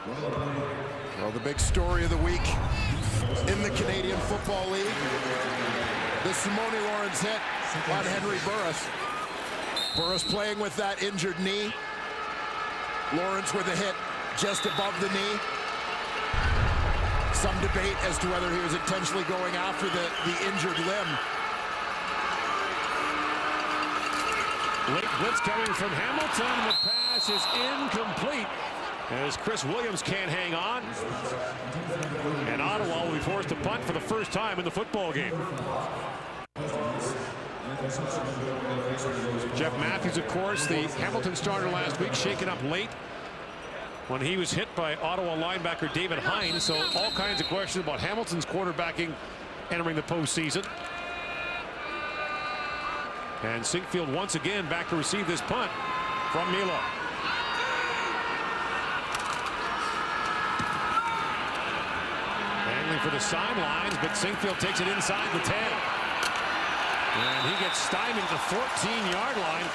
Well, the big story of the week in the Canadian Football League, the Simone Lawrence hit on Henry Burris. Burris playing with that injured knee. Lawrence with a hit just above the knee. Some debate as to whether he was intentionally going after the injured limb. Late blitz coming from Hamilton. The pass is incomplete as Chris Williams can't hang on. And Ottawa will be forced to punt for the first time in the football game. Jeff Matthews, of course, the Hamilton starter last week, shaken up late when he was hit by Ottawa linebacker David Hines. So all kinds of questions about Hamilton's quarterbacking entering the postseason. And Sinkfield once again back to receive this punt from Milo. Handling for the sidelines, but Sinkfield takes it inside the 10. And he gets stymied at the 14-yard line.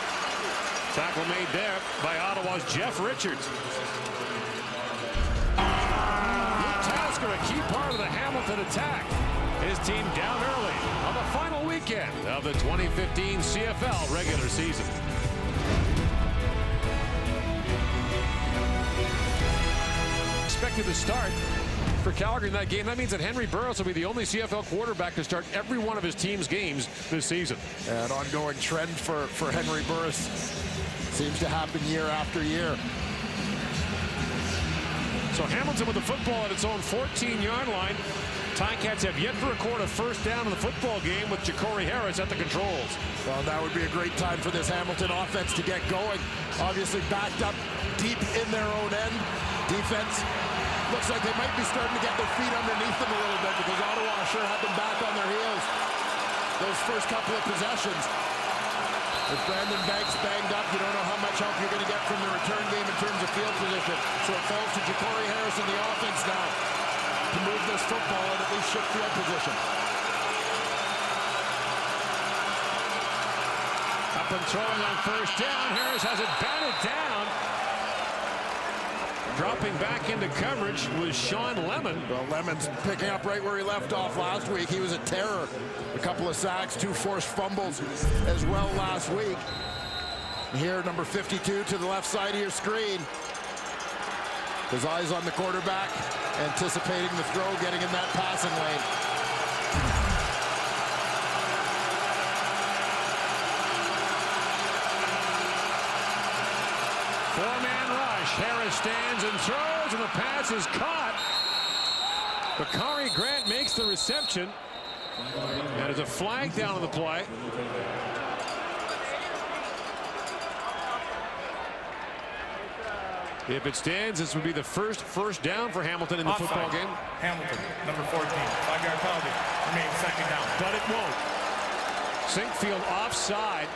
Tackle made there by Ottawa's Jeff Richards. Luke Tasker, a key part of the Hamilton attack. His team down early on the final weekend of the 2015 CFL regular season. Expected to start for Calgary in that game. That means that Henry Burris will be the only CFL quarterback to start every one of his team's games this season. An ongoing trend for Henry Burris. Seems to happen year after year. So Hamilton with the football at its own 14-yard line. Ticats have yet to record a first down in the football game with Ja'Cory Harris at the controls. Well, that would be a great time for this Hamilton offense to get going. Obviously backed up deep in their own end. Defense looks like they might be starting to get their feet underneath them a little bit because Ottawa sure had them back on their heels those first couple of possessions. With Brandon Banks banged up, you don't know how much help you're going to get from the return game in terms of field position. So it falls to Ja'Cory Harris in the offense now to move this football and at least shift field position. Up and throwing on first down. Harris has it batted down. Dropping back into coverage was Sean Lemon. Well, Lemon's picking up right where he left off last week. He was a terror. A couple of sacks, 2 forced fumbles as well last week. Here, number 52 to the left side of your screen. His eyes on the quarterback, anticipating the throw, getting in that passing lane. Four-man rush. Harris stands and throws, and the pass is caught. Bakari Grant makes the reception. And there's a flag down on the play. If it stands, this would be the first down for Hamilton in the football game. Hamilton, number 14, 5-yard penalty, remains second down. But it won't. Sinkfield offside.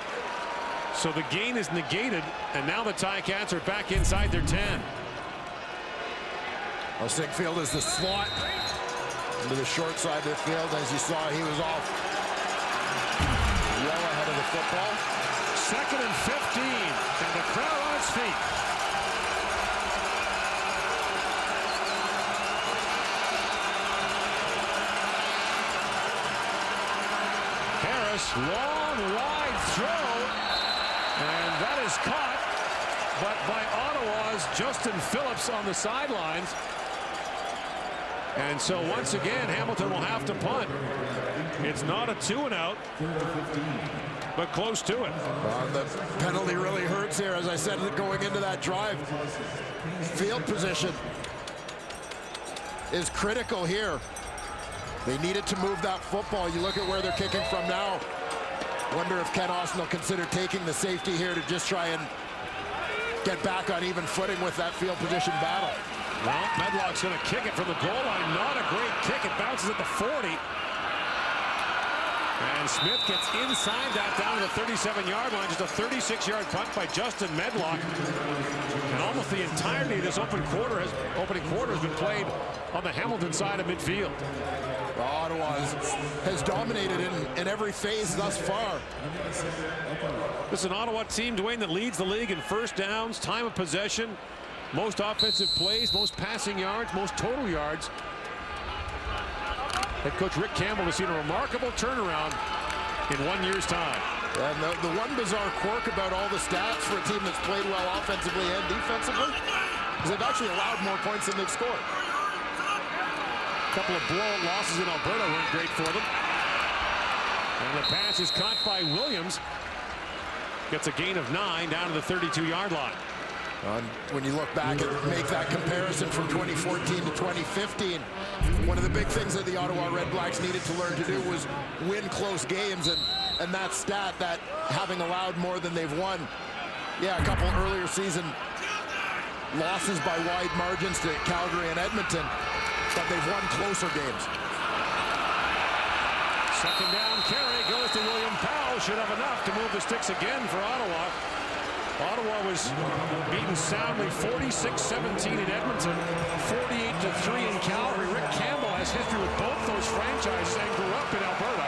So the gain is negated, and now the Ticats are back inside their 10. Well, Sinkfield is the slot into the short side of the field. As you saw, he was off well ahead of the football. 2nd and 15, and the crowd on its feet. Harris, long, wide throw, and that is caught, but by Ottawa's Justin Phillips on the sidelines. And so once again, Hamilton will have to punt. It's not a 2-and-out, but close to it. The penalty really hurts here, as I said, going into that drive. Field position is critical here. They needed to move that football. You look at where they're kicking from now. Wonder if Ken Austin will consider taking the safety here to just try and get back on even footing with that field position battle. Well, Medlock's going to kick it from the goal line. Not a great kick. It bounces at the 40. And Smith gets inside that down to the 37-yard line. Just a 36-yard punt by Justin Medlock. And almost the entirety of this opening quarter has been played on the Hamilton side of midfield. Well, Ottawa has dominated in every phase thus far. This is an Ottawa team, Dwayne, that leads the league in first downs, time of possession, most offensive plays, most passing yards, most total yards. Head coach Rick Campbell has seen a remarkable turnaround in 1 year's time. And the one bizarre quirk about all the stats for a team that's played well offensively and defensively is they've actually allowed more points than they've scored. A couple of blowout losses in Alberta weren't great for them. And the pass is caught by Williams. Gets a gain of 9 down to the 32-yard line. When you look back and make that comparison from 2014 to 2015, one of the big things that the Ottawa Redblacks needed to learn to do was win close games, and that stat, that having allowed more than they've won. Yeah, a couple earlier season losses by wide margins to Calgary and Edmonton, but they've won closer games. Second down carry goes to William Powell. Should have enough to move the sticks again for Ottawa. Ottawa was beaten soundly 46-17 in Edmonton, 48-3 in Calgary. Rick Campbell has history with both those franchises and grew up in Alberta.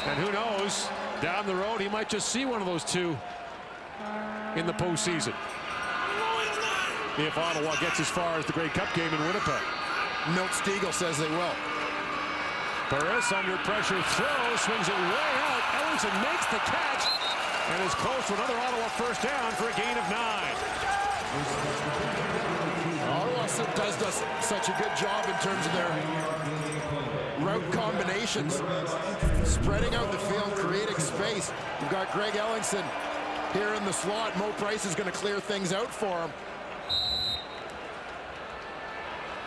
And who knows, down the road he might just see one of those two in the postseason, if Ottawa gets as far as the Grey Cup game in Winnipeg. Milt Stegall says they will. Burris under pressure throws, swings it way out. Ellingson makes the catch and is close to another Ottawa first down for a gain of 9. Ottawa does such a good job in terms of their route combinations, spreading out the field, creating space. You've got Greg Ellingson here in the slot. Mo Price is going to clear things out for him.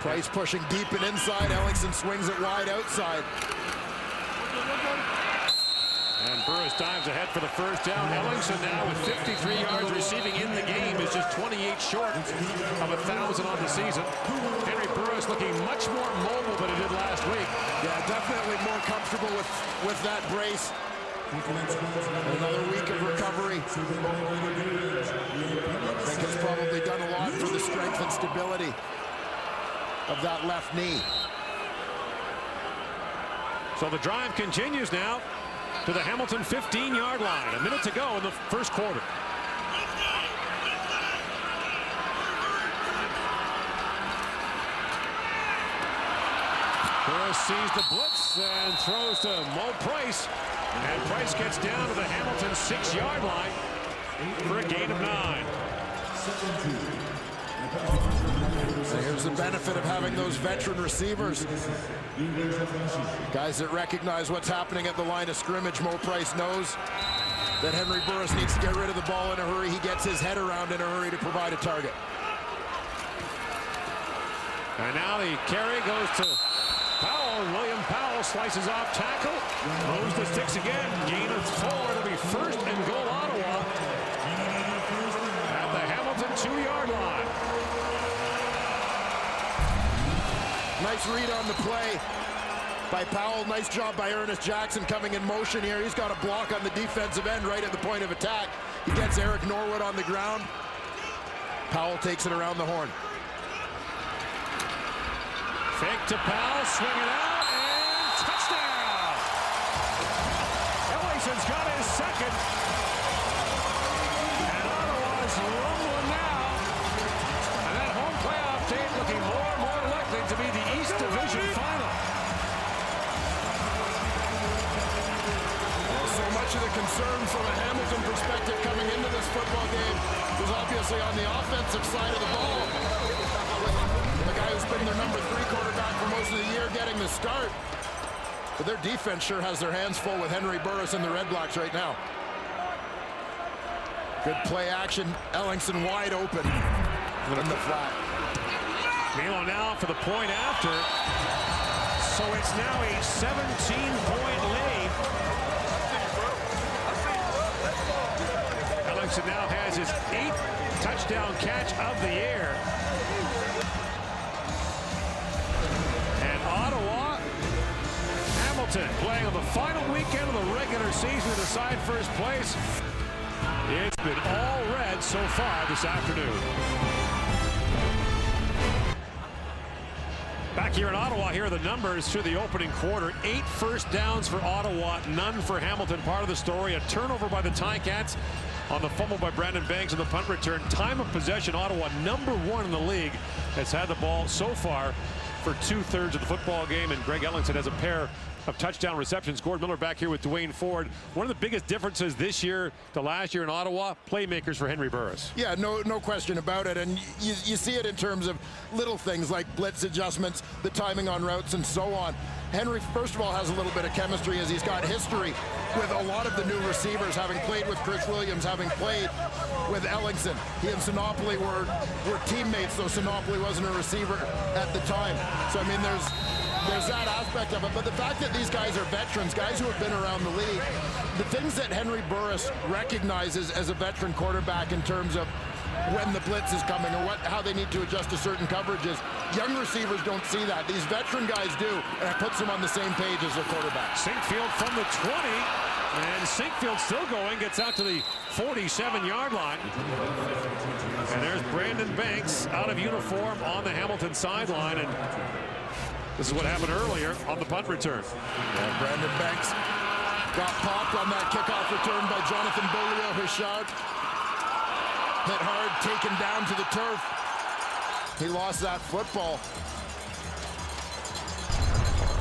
Price pushing deep and inside. Ellingson swings it wide outside. And Burris dives ahead for the first down. Ellingson now with 53 yards receiving in the game is just 28 short of 1,000 on the season. Henry Burris looking much more mobile than he did last week. Yeah, definitely more comfortable with that brace. Another week of recovery. I think it's probably done a lot for the strength and stability of that left knee. So the drive continues now to the Hamilton 15-yard line. A minute to go in the first quarter. Burris sees the blitz and throws to Mo Price. And Price gets down to the Hamilton 6-yard line for a gain of 9. So here's the benefit of having those veteran receivers. Guys that recognize what's happening at the line of scrimmage. Mo Price knows that Henry Burris needs to get rid of the ball in a hurry. He gets his head around in a hurry to provide a target. And now the carry goes to Powell. William Powell slices off tackle. Moves the sticks again. Gain of 4. It'll be first and goal Ottawa at the Hamilton 2-yard line. Nice read on the play by Powell. Nice job by Ernest Jackson coming in motion here. He's got a block on the defensive end right at the point of attack. He gets Eric Norwood on the ground. Powell takes it around the horn. Fake to Powell, swing it out, and touchdown! Ellison's got his second. And Ottawa's rumbling now. And that home playoff date looking more and more likely to be the East Division final. Well, so much of the concern from a Hamilton perspective coming into this football game was obviously on the offensive side of the ball. The guy who's been their number 3 quarterback for most of the year getting the start. But their defense sure has their hands full with Henry Burris and the Redblacks right now. Good play action. Ellingson wide open in the flat. Milo now for the point after. So it's now a 17-point lead. Ellingson now has his 8th touchdown catch of the year. And Ottawa, Hamilton playing on the final weekend of the regular season to decide first place. It's been all red so far this afternoon. Back here in Ottawa, here are the numbers through the opening quarter. 8 first downs for Ottawa, none for Hamilton. Part of the story, a turnover by the Ticats on the fumble by Brandon Banks and the punt return. Time of possession, Ottawa #1 in the league, has had the ball so far for 2/3 of the football game, and Greg Ellingson has a pair of touchdown receptions. Gord Miller back here with Dwayne Ford. One of the biggest differences this year to last year in Ottawa, playmakers for Henry Burris. Yeah, no question about it. And you see it in terms of little things like blitz adjustments, the timing on routes, and so on. Henry, first of all, has a little bit of chemistry as he's got history with a lot of the new receivers, having played with Chris Williams, having played with Ellingson. He and Sinopoli were teammates, though Sinopoli wasn't a receiver at the time. So, I mean, there's that aspect of it. But the fact that these guys are veterans, guys who have been around the league, the things that Henry Burris recognizes as a veteran quarterback in terms of when the blitz is coming or how they need to adjust to certain coverages, young receivers don't see that. These veteran guys do, and it puts them on the same page as their quarterback. Sinkfield from the 20, and Sinkfield still going, gets out to the 47-yard line. And there's Brandon Banks out of uniform on the Hamilton sideline, and this is what happened earlier on the punt return. Yeah, Brandon Banks got popped on that kickoff return by Jonathan Beaulieu-Richard. Hit hard, taken down to the turf. He lost that football.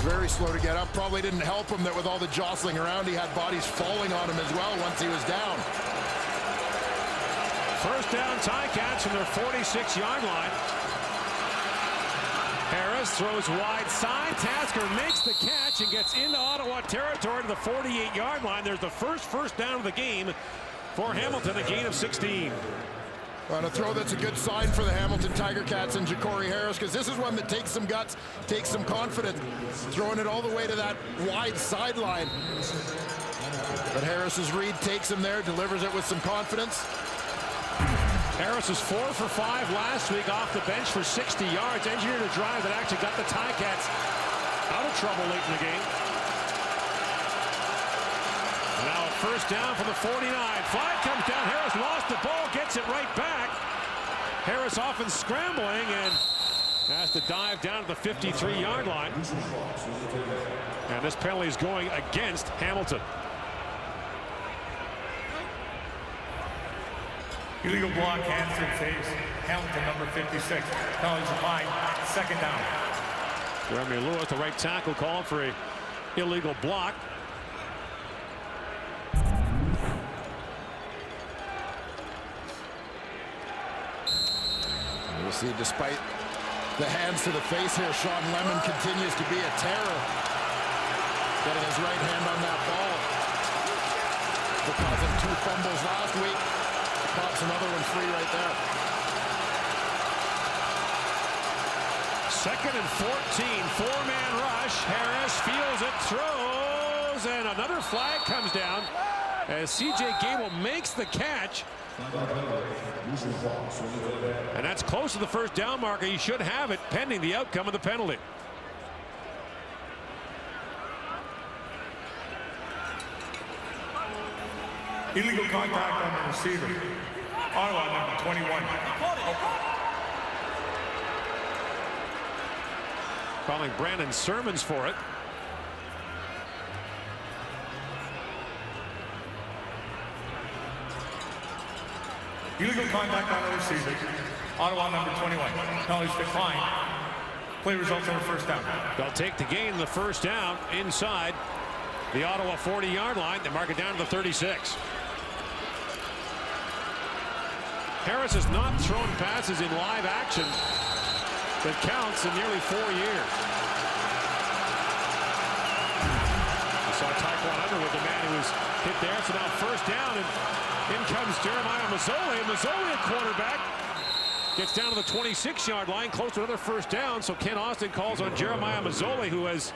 Very slow to get up. Probably didn't help him that with all the jostling around, he had bodies falling on him as well once he was down. First down, Ticats from their 46-yard line. Harris throws wide side. Tasker makes the catch and gets into Ottawa territory to the 48-yard line. There's the first down of the game for Hamilton, a gain of 16. On a throw that's a good sign for the Hamilton Tiger Cats and Ja'Cory Harris, because this is one that takes some guts, takes some confidence, throwing it all the way to that wide sideline. But Harris's read takes him there, delivers it with some confidence. Harris is 4 for 5 last week off the bench for 60 yards. Engineered a drive that actually got the Ticats out of trouble late in the game. Now a first down from the 49. Flag comes down. Harris lost the ball, gets it right back. Harris often scrambling and has to dive down to the 53-yard line. And this penalty is going against Hamilton. Illegal block, hands to the face. Hamilton, number 56. Penalties applied. Second down. Jeremy Lewis, the right tackle, calling for a illegal block. We'll see, despite the hands to the face here, Sean Lemon continues to be a terror. Getting his right hand on that ball. Because of 2 fumbles last week. Pops another one free right there. Second and 14, 4-man rush. Harris feels it, throws, and another flag comes down as C.J. Gable makes the catch. And that's close to the first down marker. He should have it pending the outcome of the penalty. Illegal contact on the receiver. Ottawa, number 21. Calling Brandon Sermons for it. Illegal contact on the receiver. Ottawa, number 21. Penalties decline. Play results in a first down. They'll take the gain, the first down inside the Ottawa 40-yard line. They mark it down to the 36. Harris has not thrown passes in live action that counts in nearly 4 years. We saw Taekwon Underwood, the man who was hit there. So now first down, and in comes Jeremiah Mazzoli. And Mazzoli, a quarterback, gets down to the 26-yard line, close to another first down. So Ken Austin calls on Jeremiah Mazzoli, who has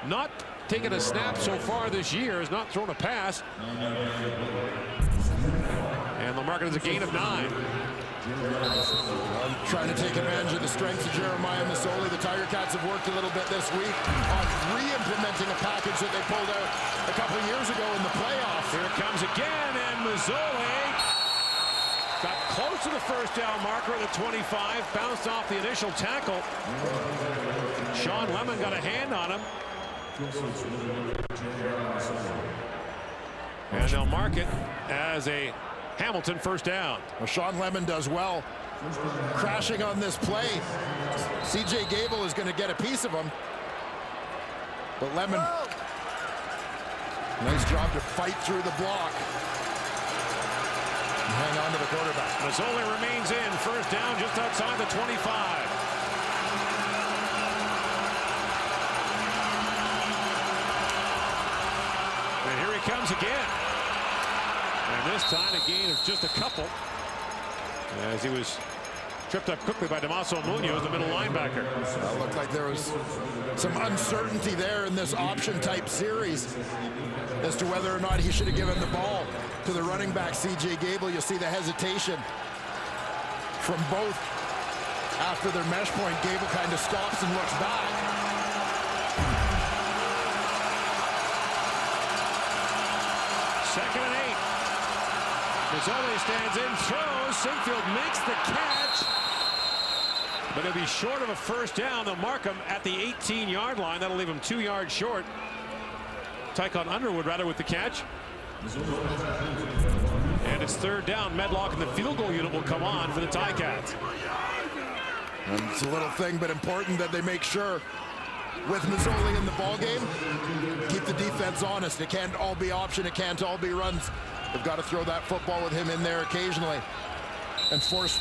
not taken a snap so far this year, has not thrown a pass. And they'll mark it as a gain of 9. Trying to take advantage of the strength of Jeremiah Mazzoli. The Tiger Cats have worked a little bit this week on re-implementing a package that they pulled out a couple of years ago in the playoffs. Here it comes again, and Mazzoli got close to the first down marker at the 25, bounced off the initial tackle. Sean Lemon got a hand on him. And they'll mark it as a Hamilton first down. Well, Sean Lemon does well crashing on this play. CJ Gable is going to get a piece of him. But Lemon, nice job to fight through the block. And hang on to the quarterback. Mazzoli remains in. First down just outside the 25. And here he comes again. And this time a gain of just a couple, as he was tripped up quickly by Damaso Munoz, the middle linebacker. It looked like there was some uncertainty there in this option type series as to whether or not he should have given the ball to the running back CJ Gable. You see the hesitation from both after their mesh point. Gable kind of stops and looks back. Second and 8. Mazzoli stands in, throws. Sinkfield makes the catch, but it'll be short of a first down. They'll mark him at the 18-yard line. That'll leave him 2 yards short. Tycon Underwood rather with the catch. And it's third down. Medlock and the field goal unit will come on for the Ticats. And it's a little thing, but important that they make sure with Mazzoli in the ball game, keep the defense honest. It can't all be option. It can't all be runs. They've got to throw that football with him in there occasionally and force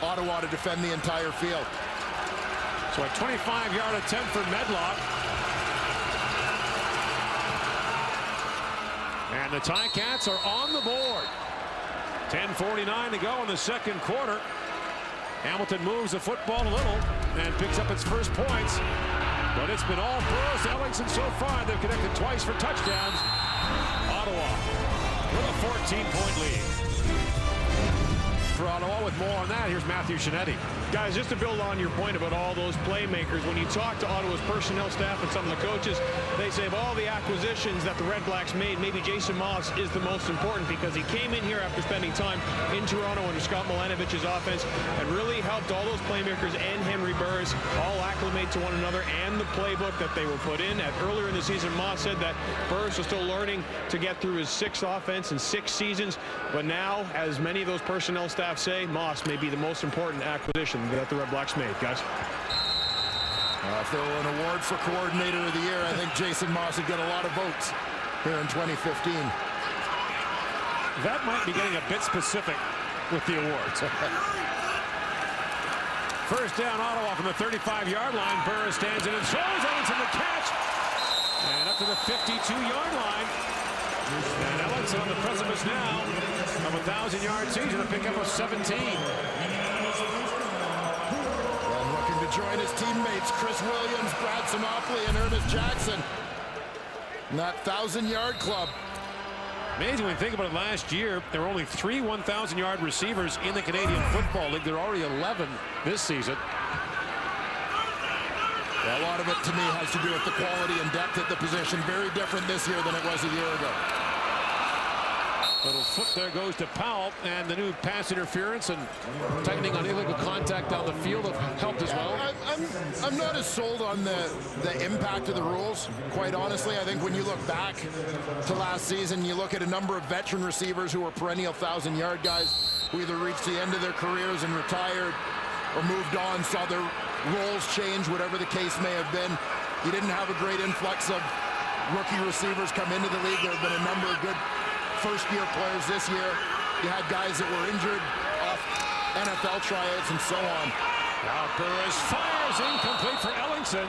Ottawa to defend the entire field. So a 25-yard attempt for Medlock. And the Ticats are on the board. 10:49 to go in the second quarter. Hamilton moves the football a little and picks up its first points. But it's been all Burroughs to Ellingson so far. They've connected twice for touchdowns. Ottawa with a 14-point lead. For Ottawa, with more on that, here's Matthew Shinetti. Guys, just to build on your point about all those playmakers, when you talk to Ottawa's personnel staff and some of the coaches, they say of all the acquisitions that the Redblacks made, maybe Jason Moss is the most important because he came in here after spending time in Toronto under Scott Milanovich's offense and really helped all those playmakers and Henry Burris all acclimate to one another and the playbook that they were put in. Earlier in the season, Moss said that Burris was still learning to get through his 6th offense in 6 seasons, but now, as many of those personnel staff say, Moss may be the most important acquisition that the Redblacks made, guys. If there were an award for Coordinator of the Year, I think Jason Moss would get a lot of votes here in 2015. That might be getting a bit specific with the awards. First down, Ottawa from the 35-yard line. Burris stands in and throws. Ellingson the catch. And up to the 52-yard line. And Ellingson on the precipice now of a 1,000-yard season, a pickup of 17. And looking to join his teammates, Chris Williams, Brad Sinopoli, and Ernest Jackson in that 1,000-yard club. Amazing when you think about it. Last year, there were only 3 1,000-yard receivers in the Canadian Football League. There are already 11 this season. A lot of it, to me, has to do with the quality and depth at the position. Very different this year than it was a year ago. Little foot there goes to Powell, and the new pass interference and tightening on illegal contact down the field have helped as well. I'm not as sold on the impact of the rules, quite honestly. I think when you look back to last season, you look at a number of veteran receivers who were perennial 1,000-yard guys who either reached the end of their careers and retired or moved on, saw their roles change, whatever the case may have been. You didn't have a great influx of rookie receivers come into the league. There have been a number of good first-year players this year. You had guys that were injured off NFL tryouts and so on. Now Burris fires incomplete for Ellingson.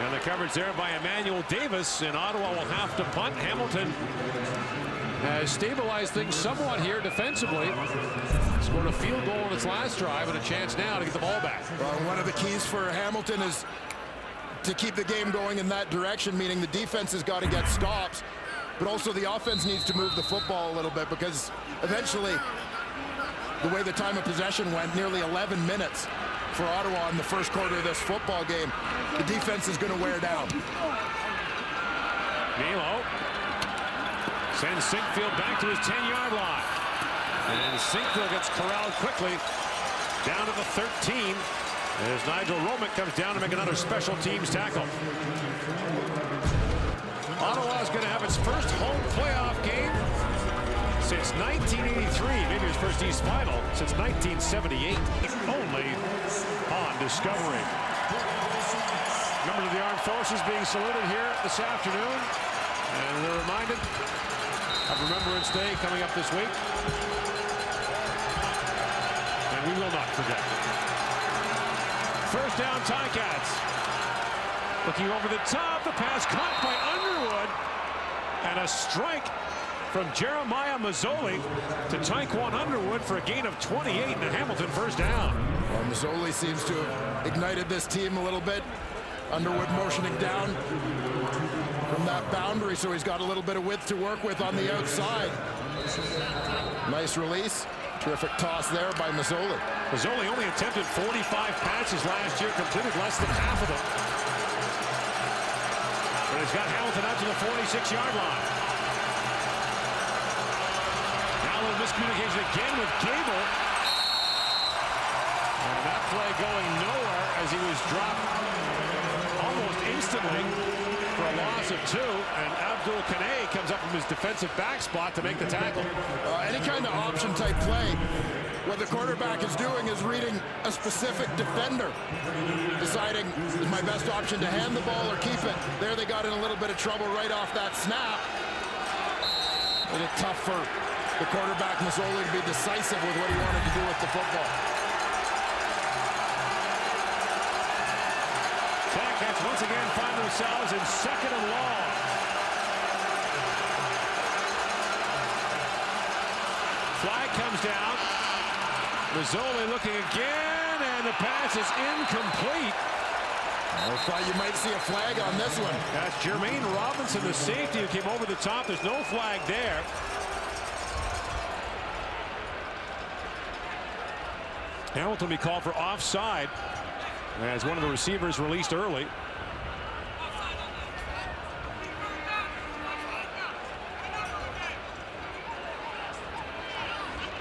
And the coverage there by Emmanuel Davis, and Ottawa will have to punt. Hamilton has stabilized things somewhat here defensively. Scored a field goal in its last drive and a chance now to get the ball back. Well, one of the keys for Hamilton is to keep the game going in that direction, meaning the defense has got to get stops, but also the offense needs to move the football a little bit, because eventually, the way the time of possession went, nearly 11 minutes for Ottawa in the first quarter of this football game, the defense is going to wear down. Milo sends Sinkfield back to his 10-yard line. And Sinkfield gets corralled quickly down to the 13 as Nigel Romick comes down to make another special teams tackle. Ottawa is going to have its first home playoff game since 1983. Maybe his first East final since 1978. Only on Discovery. Members of the Armed Forces being saluted here this afternoon. And we're reminded of Remembrance Day coming up this week. And we will not forget. First down, Ticats. Looking over the top, the pass caught by Underwood. And a strike from Jeremiah Mazzoli to Taekwon Underwood for a gain of 28 and a Hamilton first down. Well, Mazzoli seems to have ignited this team a little bit. Underwood motioning down from that boundary, so he's got a little bit of width to work with on the outside. Nice release. Terrific toss there by Mazzoli. Mazzoli only attempted 45 passes last year, completed less than half of them. But he's got Hamilton out to the 46-yard line. Now a little miscommunication again with Gable. And that play going nowhere as he was dropped almost instantly for a loss of 2. And Abdul Kanay comes up from his defensive back spot to make the tackle. Any kind of option type play, what the quarterback is doing is reading a specific defender, deciding is my best option to hand the ball or keep it. There they got in a little bit of trouble right off that snap. A little tough for the quarterback Mazzoli to be decisive with what he wanted to do with the football. Ticats once again find themselves in 2nd and long. Flag comes down. Mazzoli looking again, and the pass is incomplete. I thought you might see a flag on this one. That's Jermaine Robinson, the safety, who came over the top. There's no flag there. Hamilton will be called for offside as one of the receivers released early.